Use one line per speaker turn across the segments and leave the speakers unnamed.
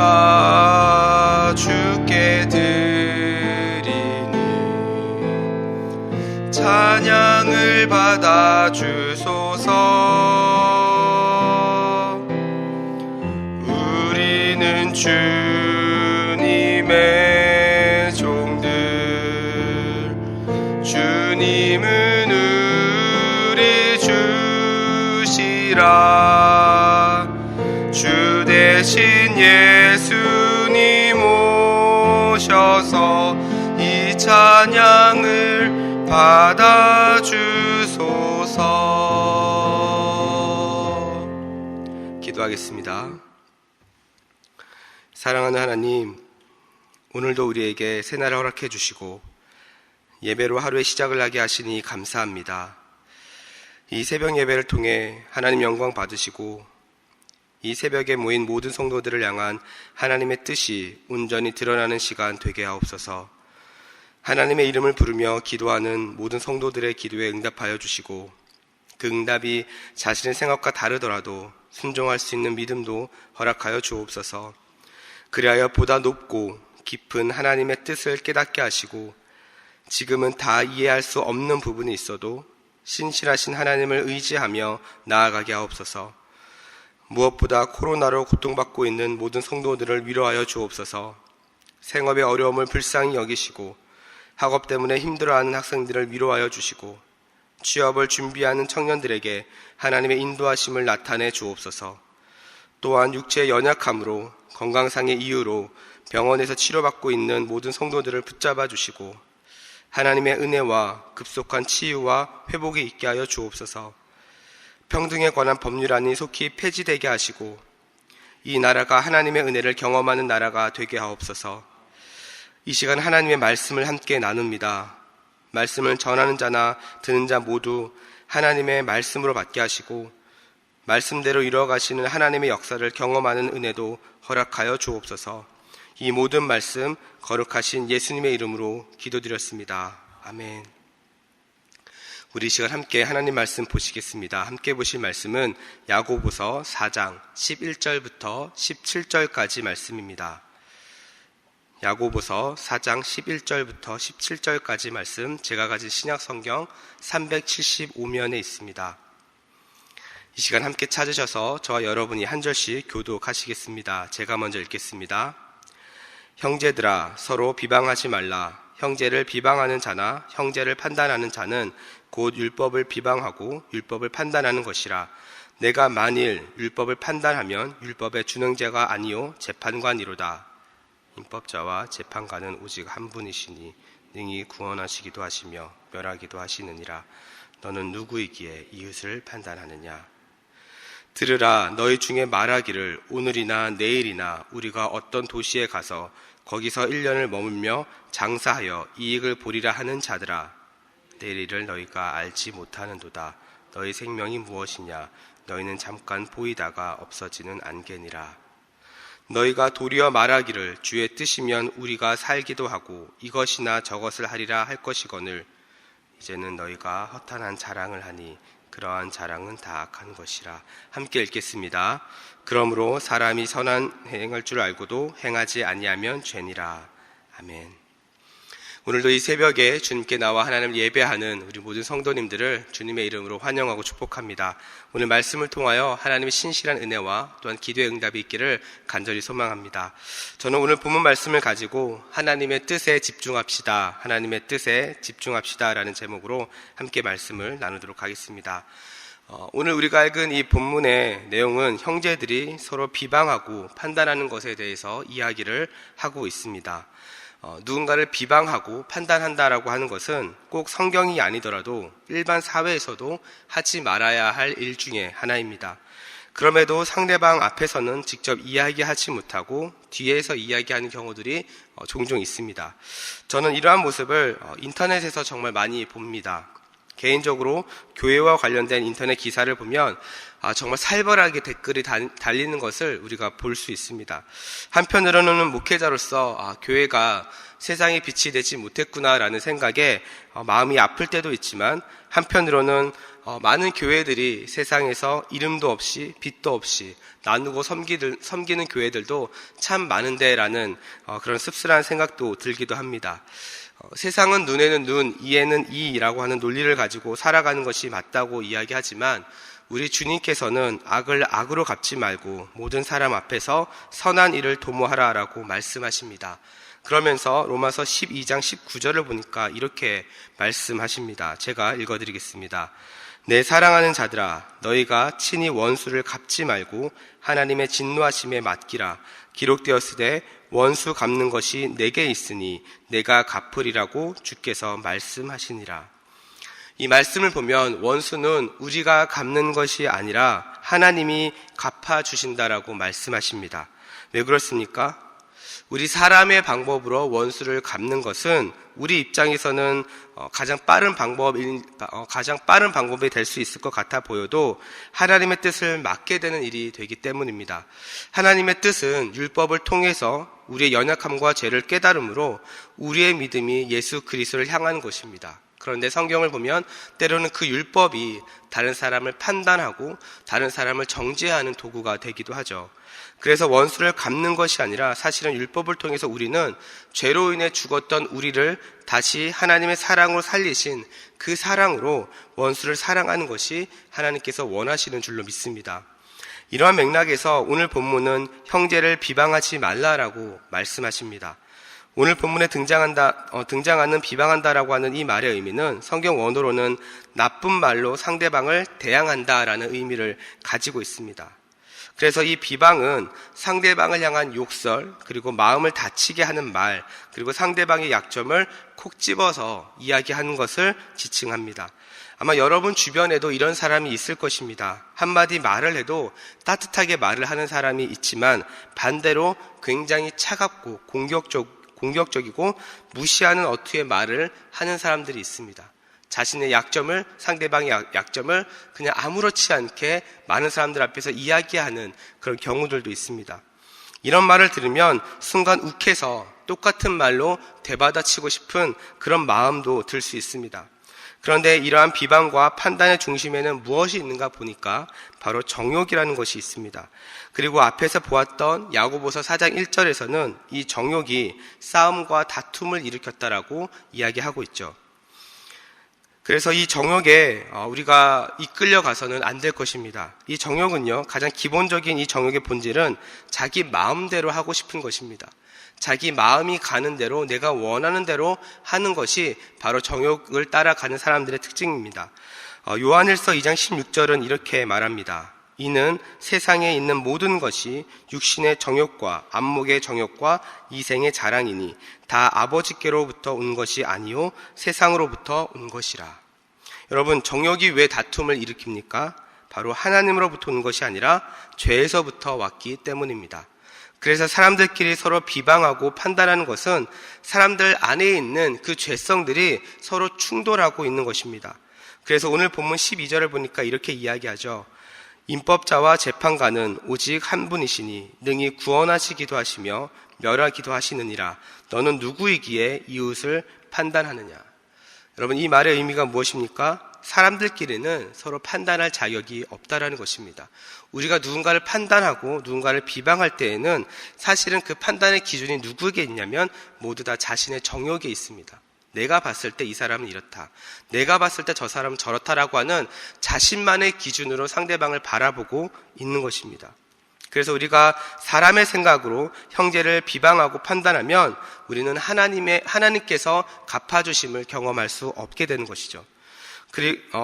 내가 주께 드리니 찬양을 받아주소서. 우리는 주님의 종들, 주님은 우리 주시라. 주 대신 예수님 오셔서 이 찬양을 받아주소서. 기도하겠습니다. 사랑하는 하나님, 오늘도 우리에게 새날을 허락해 주시고 예배로 하루의 시작을 하게 하시니 감사합니다. 이 새벽 예배를 통해 하나님 영광 받으시고 이 새벽에 모인 모든 성도들을 향한 하나님의 뜻이 온전히 드러나는 시간 되게 하옵소서. 하나님의 이름을 부르며 기도하는 모든 성도들의 기도에 응답하여 주시고 그 응답이 자신의 생각과 다르더라도 순종할 수 있는 믿음도 허락하여 주옵소서. 그리하여 보다 높고 깊은 하나님의 뜻을 깨닫게 하시고 지금은 다 이해할 수 없는 부분이 있어도 신실하신 하나님을 의지하며 나아가게 하옵소서. 무엇보다 코로나로 고통받고 있는 모든 성도들을 위로하여 주옵소서. 생업의 어려움을 불쌍히 여기시고 학업 때문에 힘들어하는 학생들을 위로하여 주시고 취업을 준비하는 청년들에게 하나님의 인도하심을 나타내 주옵소서. 또한 육체의 연약함으로 건강상의 이유로 병원에서 치료받고 있는 모든 성도들을 붙잡아 주시고 하나님의 은혜와 급속한 치유와 회복이 있게 하여 주옵소서. 평등에 관한 법률안이 속히 폐지되게 하시고 이 나라가 하나님의 은혜를 경험하는 나라가 되게 하옵소서. 이 시간 하나님의 말씀을 함께 나눕니다. 말씀을 전하는 자나 듣는 자 모두 하나님의 말씀으로 받게 하시고 말씀대로 이루어가시는 하나님의 역사를 경험하는 은혜도 허락하여 주옵소서. 이 모든 말씀 거룩하신 예수님의 이름으로 기도드렸습니다. 아멘. 우리 시간 함께 하나님 말씀 보시겠습니다. 함께 보실 말씀은 야고보서 4장 11절부터 17절까지 말씀입니다. 야고보서 4장 11절부터 17절까지 말씀, 제가 가진 신약성경 375면에 있습니다. 이 시간 함께 찾으셔서 저와 여러분이 한 절씩 교독하시겠습니다. 제가 먼저 읽겠습니다. 형제들아, 서로 비방하지 말라. 형제를 비방하는 자나 형제를 판단하는 자는 곧 율법을 비방하고 율법을 판단하는 것이라. 내가 만일 율법을 판단하면 율법의 준행자가 아니요 재판관이로다. 임법자와 재판관은 오직 한 분이시니 능히 구원하시기도 하시며 멸하기도 하시느니라. 너는 누구이기에 이웃을 판단하느냐. 들으라. 너희 중에 말하기를 오늘이나 내일이나 우리가 어떤 도시에 가서 거기서 1년을 머물며 장사하여 이익을 보리라 하는 자들아. 내일 일을 너희가 알지 못하는도다. 너희 생명이 무엇이냐. 너희는 잠깐 보이다가 없어지는 안개니라. 너희가 도리어 말하기를 주의 뜻이면 우리가 살기도 하고 이것이나 저것을 하리라 할 것이거늘 이제는 너희가 허탄한 자랑을 하니 그러한 자랑은 다 악한 것이라. 함께 읽겠습니다. 그러므로 사람이 선한 행할 줄 알고도 행하지 아니하면 죄니라. 아멘. 오늘도 이 새벽에 주님께 나와 하나님을 예배하는 우리 모든 성도님들을 주님의 이름으로 환영하고 축복합니다. 오늘 말씀을 통하여 하나님의 신실한 은혜와 또한 기도의 응답이 있기를 간절히 소망합니다. 저는 오늘 본문 말씀을 가지고 하나님의 뜻에 집중합시다, 하나님의 뜻에 집중합시다 라는 제목으로 함께 말씀을 나누도록 하겠습니다. 오늘 우리가 읽은 이 본문의 내용은 형제들이 서로 비방하고 판단하는 것에 대해서 이야기를 하고 있습니다. 누군가를 비방하고 판단한다라고 하는 것은 꼭 성경이 아니더라도 일반 사회에서도 하지 말아야 할 일 중에 하나입니다. 그럼에도 상대방 앞에서는 직접 이야기하지 못하고 뒤에서 이야기하는 경우들이 종종 있습니다. 저는 이러한 모습을 인터넷에서 정말 많이 봅니다. 개인적으로 교회와 관련된 인터넷 기사를 보면 정말 살벌하게 댓글이 달리는 것을 우리가 볼 수 있습니다. 한편으로는 목회자로서 교회가 세상에 빛이 되지 못했구나라는 생각에 마음이 아플 때도 있지만, 한편으로는 많은 교회들이 세상에서 이름도 없이 빛도 없이 나누고 섬기는 교회들도 참 많은데라는 그런 씁쓸한 생각도 들기도 합니다. 세상은 눈에는 눈, 이에는 이라고 하는 논리를 가지고 살아가는 것이 맞다고 이야기하지만, 우리 주님께서는 악을 악으로 갚지 말고 모든 사람 앞에서 선한 일을 도모하라라고 말씀하십니다. 그러면서 로마서 12장 19절을 보니까 이렇게 말씀하십니다. 제가 읽어드리겠습니다. 내 사랑하는 자들아, 너희가 친히 원수를 갚지 말고 하나님의 진노하심에 맡기라. 기록되었으되 원수 갚는 것이 내게 있으니 내가 갚으리라고 주께서 말씀하시니라. 이 말씀을 보면 원수는 우리가 갚는 것이 아니라 하나님이 갚아주신다라고 말씀하십니다. 왜 그렇습니까? 우리 사람의 방법으로 원수를 갚는 것은 우리 입장에서는 가장 빠른 방법이 될 수 있을 것 같아 보여도 하나님의 뜻을 막게 되는 일이 되기 때문입니다. 하나님의 뜻은 율법을 통해서 우리의 연약함과 죄를 깨달음으로 우리의 믿음이 예수 그리스도를 향한 것입니다. 그런데 성경을 보면 때로는 그 율법이 다른 사람을 판단하고 다른 사람을 정죄하는 도구가 되기도 하죠. 그래서 원수를 갚는 것이 아니라 사실은 율법을 통해서 우리는 죄로 인해 죽었던 우리를 다시 하나님의 사랑으로 살리신 그 사랑으로 원수를 사랑하는 것이 하나님께서 원하시는 줄로 믿습니다. 이러한 맥락에서 오늘 본문은 형제를 비방하지 말라라고 말씀하십니다. 오늘 본문에 등장하는 비방한다라고 하는 이 말의 의미는 성경 원어로는 나쁜 말로 상대방을 대항한다라는 의미를 가지고 있습니다. 그래서 이 비방은 상대방을 향한 욕설, 그리고 마음을 다치게 하는 말, 그리고 상대방의 약점을 콕 집어서 이야기하는 것을 지칭합니다. 아마 여러분 주변에도 이런 사람이 있을 것입니다. 한마디 말을 해도 따뜻하게 말을 하는 사람이 있지만 반대로 굉장히 차갑고 공격적이고 무시하는 어투의 말을 하는 사람들이 있습니다. 자신의 약점을, 상대방의 약점을 그냥 아무렇지 않게 많은 사람들 앞에서 이야기하는 그런 경우들도 있습니다. 이런 말을 들으면 순간 욱해서 똑같은 말로 되받아치고 싶은 그런 마음도 들 수 있습니다. 그런데 이러한 비방과 판단의 중심에는 무엇이 있는가 보니까 바로 정욕이라는 것이 있습니다. 그리고 앞에서 보았던 야고보서 4장 1절에서는 이 정욕이 싸움과 다툼을 일으켰다라고 이야기하고 있죠. 그래서 이 정욕에 우리가 이끌려가서는 안 될 것입니다. 이 정욕은요, 가장 기본적인 이 정욕의 본질은 자기 마음대로 하고 싶은 것입니다. 자기 마음이 가는 대로, 내가 원하는 대로 하는 것이 바로 정욕을 따라가는 사람들의 특징입니다. 요한일서 2장 16절은 이렇게 말합니다. 이는 세상에 있는 모든 것이 육신의 정욕과 안목의 정욕과 이생의 자랑이니 다 아버지께로부터 온 것이 아니요 세상으로부터 온 것이라. 여러분, 정욕이 왜 다툼을 일으킵니까? 바로 하나님으로부터 온 것이 아니라 죄에서부터 왔기 때문입니다. 그래서 사람들끼리 서로 비방하고 판단하는 것은 사람들 안에 있는 그 죄성들이 서로 충돌하고 있는 것입니다. 그래서 오늘 본문 12절을 보니까 이렇게 이야기하죠. 임법자와 재판관은 오직 한 분이시니 능히 구원하시기도 하시며 멸하기도 하시느니라. 너는 누구이기에 이웃을 판단하느냐. 여러분, 이 말의 의미가 무엇입니까? 사람들끼리는 서로 판단할 자격이 없다라는 것입니다. 우리가 누군가를 판단하고 누군가를 비방할 때에는 사실은 그 판단의 기준이 누구에게 있냐면 모두 다 자신의 정욕에 있습니다. 내가 봤을 때 이 사람은 이렇다, 내가 봤을 때 저 사람은 저렇다라고 하는 자신만의 기준으로 상대방을 바라보고 있는 것입니다. 그래서 우리가 사람의 생각으로 형제를 비방하고 판단하면 우리는 하나님께서 갚아주심을 경험할 수 없게 되는 것이죠.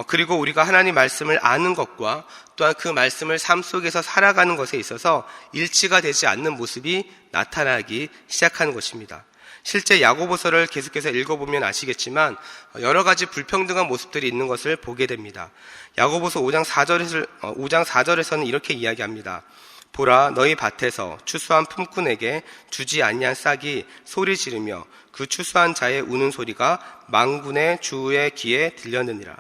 그리고 우리가 하나님 말씀을 아는 것과 또한 그 말씀을 삶 속에서 살아가는 것에 있어서 일치가 되지 않는 모습이 나타나기 시작하는 것입니다. 실제 야고보서를 계속해서 읽어보면 아시겠지만 여러 가지 불평등한 모습들이 있는 것을 보게 됩니다. 야고보서 5장 4절에서는 이렇게 이야기합니다. 보라, 너희 밭에서 추수한 품꾼에게 주지 아니한 싹이 소리 지르며 그 추수한 자의 우는 소리가 만군의 주의 귀에 들렸느니라.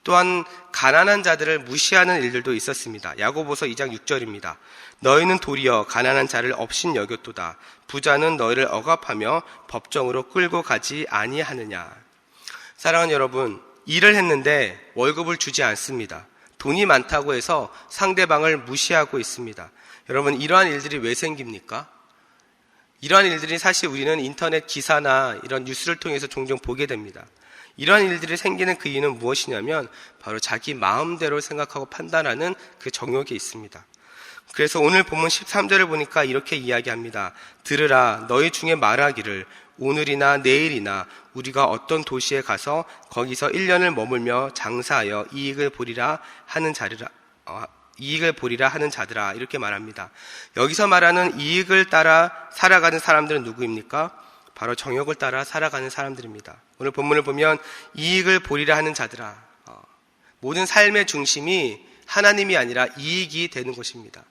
또한 가난한 자들을 무시하는 일들도 있었습니다. 야고보서 2장 6절입니다. 너희는 도리어 가난한 자를 업신 여겼도다. 부자는 너희를 억압하며 법정으로 끌고 가지 아니하느냐. 사랑하는 여러분, 일을 했는데 월급을 주지 않습니다. 돈이 많다고 해서 상대방을 무시하고 있습니다. 여러분, 이러한 일들이 왜 생깁니까? 이러한 일들이 사실 우리는 인터넷 기사나 이런 뉴스를 통해서 종종 보게 됩니다. 이러한 일들이 생기는 그 이유는 무엇이냐면 바로 자기 마음대로 생각하고 판단하는 그 정욕이 있습니다. 그래서 오늘 본문 13절을 보니까 이렇게 이야기합니다. 들으라, 너희 중에 말하기를 오늘이나 내일이나 우리가 어떤 도시에 가서 거기서 1년을 머물며 장사하여 이익을 보리라 하는 자들아, 이렇게 말합니다. 여기서 말하는 이익을 따라 살아가는 사람들은 누구입니까? 바로 정욕을 따라 살아가는 사람들입니다. 오늘 본문을 보면 이익을 보리라 하는 자들아, 모든 삶의 중심이 하나님이 아니라 이익이 되는 것입니다.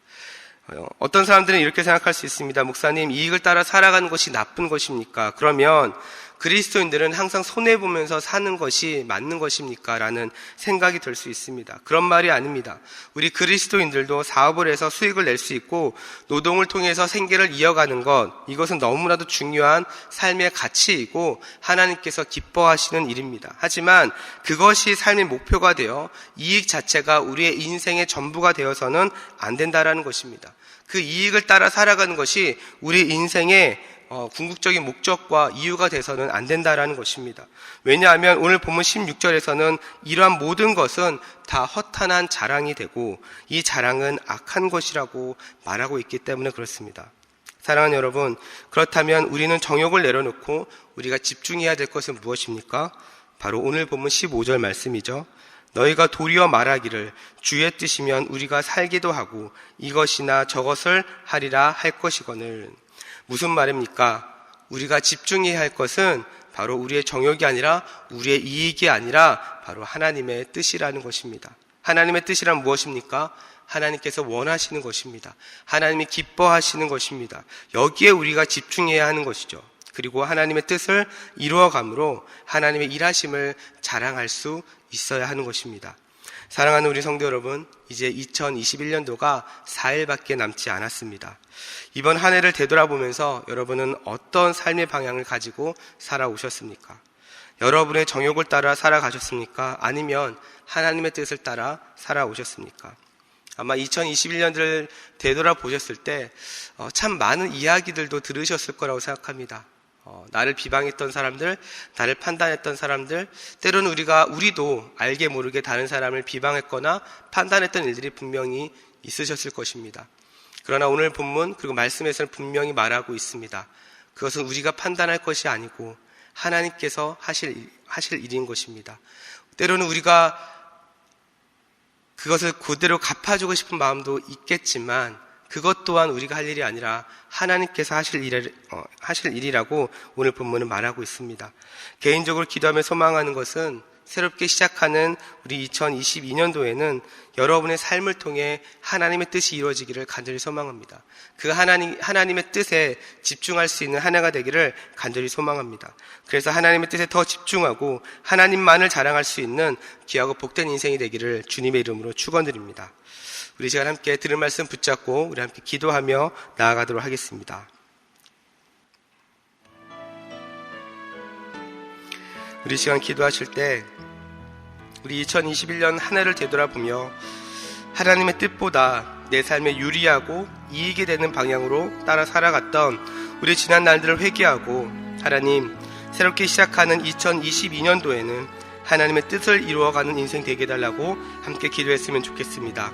어떤 사람들은 이렇게 생각할 수 있습니다. 목사님, 이익을 따라 살아가는 것이 나쁜 것입니까? 그러면 그리스도인들은 항상 손해보면서 사는 것이 맞는 것입니까? 라는 생각이 들 수 있습니다. 그런 말이 아닙니다. 우리 그리스도인들도 사업을 해서 수익을 낼 수 있고 노동을 통해서 생계를 이어가는 것, 이것은 너무나도 중요한 삶의 가치이고 하나님께서 기뻐하시는 일입니다. 하지만 그것이 삶의 목표가 되어 이익 자체가 우리의 인생의 전부가 되어서는 안 된다라는 것입니다. 그 이익을 따라 살아가는 것이 우리 인생의 궁극적인 목적과 이유가 돼서는 안 된다라는 것입니다. 왜냐하면 오늘 본문 16절에서는 이러한 모든 것은 다 허탄한 자랑이 되고 이 자랑은 악한 것이라고 말하고 있기 때문에 그렇습니다. 사랑하는 여러분, 그렇다면 우리는 정욕을 내려놓고 우리가 집중해야 될 것은 무엇입니까? 바로 오늘 본문 15절 말씀이죠. 너희가 도리어 말하기를 주의 뜻이면 우리가 살기도 하고 이것이나 저것을 하리라 할 것이거늘. 무슨 말입니까? 우리가 집중해야 할 것은 바로 우리의 정욕이 아니라 우리의 이익이 아니라 바로 하나님의 뜻이라는 것입니다. 하나님의 뜻이란 무엇입니까? 하나님께서 원하시는 것입니다. 하나님이 기뻐하시는 것입니다. 여기에 우리가 집중해야 하는 것이죠. 그리고 하나님의 뜻을 이루어감으로 하나님의 일하심을 자랑할 수 있어야 하는 것입니다. 사랑하는 우리 성도 여러분, 이제 2021년도가 4일밖에 남지 않았습니다. 이번 한 해를 되돌아보면서 여러분은 어떤 삶의 방향을 가지고 살아오셨습니까? 여러분의 정욕을 따라 살아가셨습니까? 아니면 하나님의 뜻을 따라 살아오셨습니까? 아마 2021년도를 되돌아보셨을 때 참 많은 이야기들도 들으셨을 거라고 생각합니다. 나를 비방했던 사람들, 나를 판단했던 사람들, 때로는 우리도 알게 모르게 다른 사람을 비방했거나 판단했던 일들이 분명히 있으셨을 것입니다. 그러나 오늘 본문 그리고 말씀에서는 분명히 말하고 있습니다. 그것은 우리가 판단할 것이 아니고 하나님께서 하실 일인 것입니다. 때로는 우리가 그것을 그대로 갚아주고 싶은 마음도 있겠지만 그것 또한 우리가 할 일이 아니라 하나님께서 하실 일이라고 오늘 본문은 말하고 있습니다. 개인적으로 기도하며 소망하는 것은 새롭게 시작하는 우리 2022년도에는 여러분의 삶을 통해 하나님의 뜻이 이루어지기를 간절히 소망합니다. 그 하나님의 뜻에 집중할 수 있는 한 해가 되기를 간절히 소망합니다. 그래서 하나님의 뜻에 더 집중하고 하나님만을 자랑할 수 있는 귀하고 복된 인생이 되기를 주님의 이름으로 축원드립니다. 우리 시간 함께 들은 말씀 붙잡고 우리 함께 기도하며 나아가도록 하겠습니다. 우리 시간 기도하실 때 우리 2021년 한 해를 되돌아보며 하나님의 뜻보다 내 삶에 유리하고 이익이 되는 방향으로 따라 살아갔던 우리 지난 날들을 회개하고 하나님, 새롭게 시작하는 2022년도에는 하나님의 뜻을 이루어가는 인생 되게 해달라고 함께 기도했으면 좋겠습니다.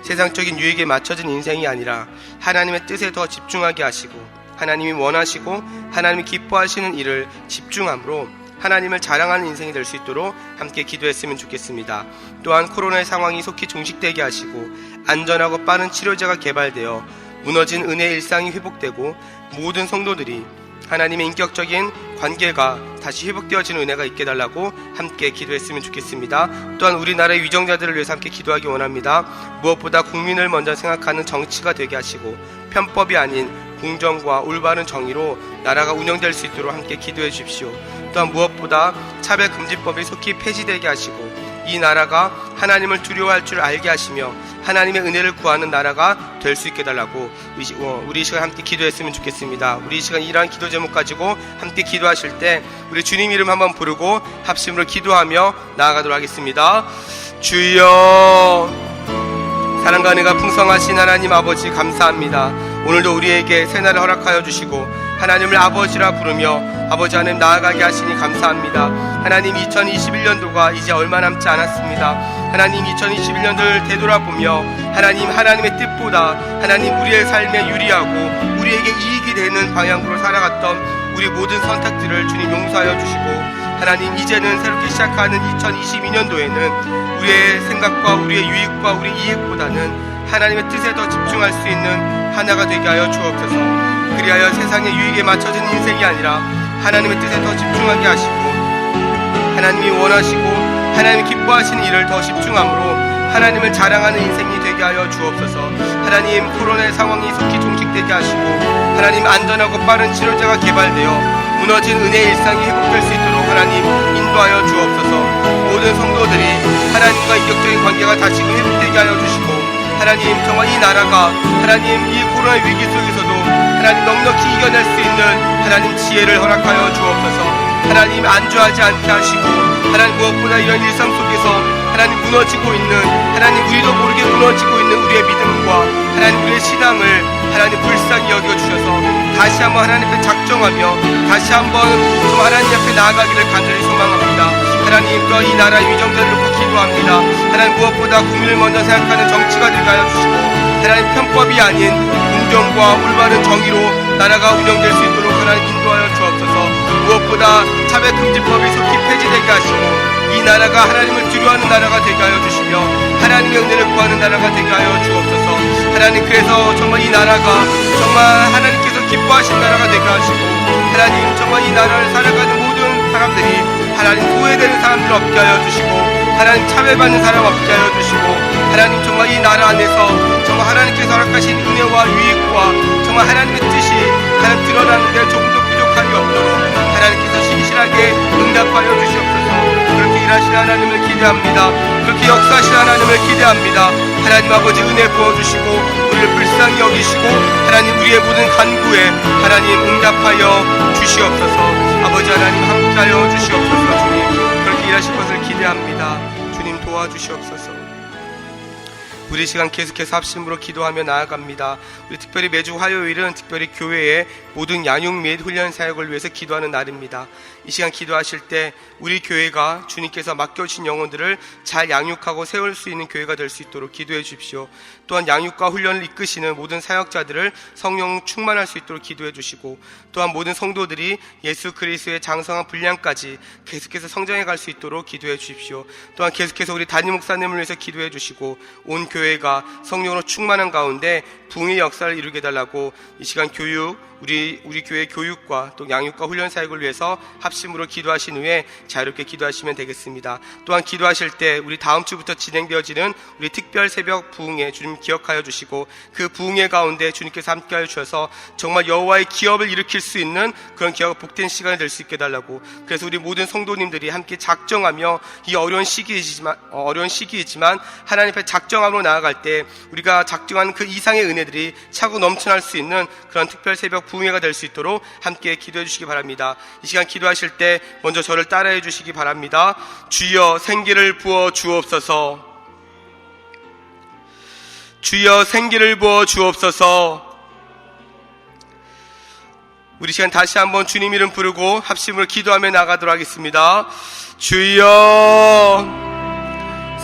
세상적인 유익에 맞춰진 인생이 아니라 하나님의 뜻에 더 집중하게 하시고 하나님이 원하시고 하나님이 기뻐하시는 일을 집중함으로 하나님을 자랑하는 인생이 될 수 있도록 함께 기도했으면 좋겠습니다. 또한 코로나의 상황이 속히 종식되게 하시고 안전하고 빠른 치료제가 개발되어 무너진 은혜의 일상이 회복되고 모든 성도들이 하나님의 인격적인 관계가 다시 회복되어지는 은혜가 있게 해달라고 함께 기도했으면 좋겠습니다. 또한 우리나라의 위정자들을 위해서 함께 기도하기 원합니다. 무엇보다 국민을 먼저 생각하는 정치가 되게 하시고 편법이 아닌 공정과 올바른 정의로 나라가 운영될 수 있도록 함께 기도해 주십시오. 또한 무엇보다 차별금지법이 속히 폐지되게 하시고 이 나라가 하나님을 두려워할 줄 알게 하시며 하나님의 은혜를 구하는 나라가 될 수 있게 해달라고 우리 이 시간 함께 기도했으면 좋겠습니다. 우리 이 시간 이러한 기도 제목 가지고 함께 기도하실 때 우리 주님 이름 한번 부르고 합심으로 기도하며 나아가도록 하겠습니다. 주여, 사랑과 은혜가 풍성하신 하나님 아버지 감사합니다. 오늘도 우리에게 새날을 허락하여 주시고 하나님을 아버지라 부르며 아버지 하나님 나아가게 하시니 감사합니다. 하나님 2021년도가 이제 얼마 남지 않았습니다. 하나님 2021년도를 되돌아보며 하나님의 뜻보다 하나님 우리의 삶에 유리하고 우리에게 이익이 되는 방향으로 살아갔던 우리 모든 선택들을 주님 용서하여 주시고 하나님 이제는 새롭게 시작하는 2022년도에는 우리의 생각과 우리의 유익과 우리의 이익보다는 하나님의 뜻에 더 집중할 수 있는 하나가 되게 하여 주옵소서. 그리하여 세상의 유익에 맞춰진 인생이 아니라 하나님의 뜻에 더 집중하게 하시고 하나님이 원하시고 하나님이 기뻐하시는 일을 더 집중함으로 하나님을 자랑하는 인생이 되게 하여 주옵소서. 하나님 코로나의 상황이 속히 종식되게 하시고 하나님 안전하고 빠른 치료제가 개발되어 무너진 은혜의 일상이 회복될 수 있도록 하나님 인도하여 주옵소서. 모든 성도들이 하나님과 인격적인 관계가 다시금 회복되게 하여 주시고 하나님 정말 이 나라가 하나님 이 코로나 위기 속에서도 하나님 넉넉히 이겨낼 수 있는 하나님 지혜를 허락하여 주옵소서. 하나님 안주하지 않게 하시고 하나님 무엇보다 이런 일상 속에서 하나님 무너지고 있는 하나님 우리도 모르게 무너지고 있는 우리의 믿음과 하나님 우리의 신앙을 하나님 불쌍히 여겨주셔서 다시 한번 하나님 앞에 작정하며 다시 한번 좀 하나님 앞에 나아가기를 간절히 소망합니다. 하나님 또 이 나라의 위정자를 놓고 기도합니다. 하나님 무엇보다 국민을 먼저 생각하는 정치가 되게 하여 주시고 하나님 편법이 아닌 공정과 올바른 정의로 나라가 운영될 수 있도록 하나님 인도하여 주옵소서. 무엇보다 차별금지법이 속히 폐지되게 하시고 이 나라가 하나님을 두려워하는 나라가 되게 하여 주시며 하나님의 은혜를 구하는 나라가 되게 하여 주옵소서. 하나님 그래서 정말 이 나라가 정말 하나님께서 기뻐하신 나라가 되게 하시고 하나님 정말 이 나라를 살아가는 모든 사람들이 하나님 소외되는 사람들 없게 하여 주시고 하나님 차별받는 사람 없게 하여 주시고 하나님 정말 이 나라 안에서 정말 하나님께서 허락하신 은혜와 유익과 정말 하나님의 뜻이 하나님 드러나는데 조금도 부족함이 없도록 하나님께서 신실하게 응답하여 주시옵소서. 그렇게 일하시는 하나님을 기대합니다. 그렇게 역사하시는 하나님을 기대합니다. 하나님 아버지 은혜 부어주시고 우리를 불쌍히 여기시고 하나님 우리의 모든 간구에 하나님 응답하여 주시옵소서. 아버지 하나님 함께하여 주시옵소서. 주님 그렇게 일하실 것을 기대합니다. 주님 도와주시옵소서. 우리 시간 계속해서 합심으로 기도하며 나아갑니다. 우리 특별히 매주 화요일은 특별히 교회의 모든 양육 및 훈련 사역을 위해서 기도하는 날입니다. 이 시간 기도하실 때 우리 교회가 주님께서 맡겨주신 영혼들을 잘 양육하고 세울 수 있는 교회가 될 수 있도록 기도해 주십시오. 또한 양육과 훈련을 이끄시는 모든 사역자들을 성령 충만할 수 있도록 기도해 주시고 또한 모든 성도들이 예수 그리스도의 장성한 분량까지 계속해서 성장해 갈 수 있도록 기도해 주십시오. 또한 계속해서 우리 담임 목사님을 위해서 기도해 주시고 온 교회가 성령으로 충만한 가운데 부흥의 역사를 이루게 해달라고 이 시간 우리 교회 교육과 또 양육과 훈련 사역을 위해서 합심으로 기도하신 후에 자유롭게 기도하시면 되겠습니다. 또한 기도하실 때 우리 다음 주부터 진행되어지는 우리 특별 새벽 부흥회 주님 기억하여 주시고 그 부흥회 가운데 주님께서 함께하여 주셔서 정말 여호와의 기업을 일으킬 수 있는 그런 기업 복된 시간이 될 수 있게 해달라고. 그래서 우리 모든 성도님들이 함께 작정하며 이 어려운 시기이지만 하나님 앞에 작정함으로 나아갈 때 우리가 작정한 그 이상의 은혜들이 차고 넘쳐날 수 있는 그런 특별 새벽 부흥회가 될 수 있도록 함께 기도해 주시기 바랍니다. 이 시간 기도하실 때 먼저 저를 따라해 주시기 바랍니다. 주여 생기를 부어 주옵소서. 주여 생기를 부어 주옵소서. 우리 시간 다시 한번 주님 이름 부르고 합심으로 기도하며 나가도록 하겠습니다. 주여.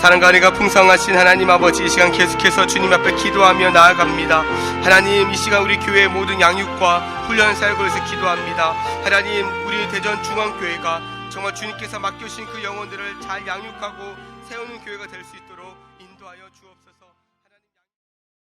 사랑과 은혜가 풍성하신 하나님 아버지, 이 시간 계속해서 주님 앞에 기도하며 나아갑니다. 하나님 이 시간 우리 교회의 모든 양육과 훈련 사역을 위해서 기도합니다. 하나님 우리 대전 중앙교회가 정말 주님께서 맡겨주신 그 영혼들을 잘 양육하고 세우는 교회가 될 수 있도록 인도하여 주옵소서.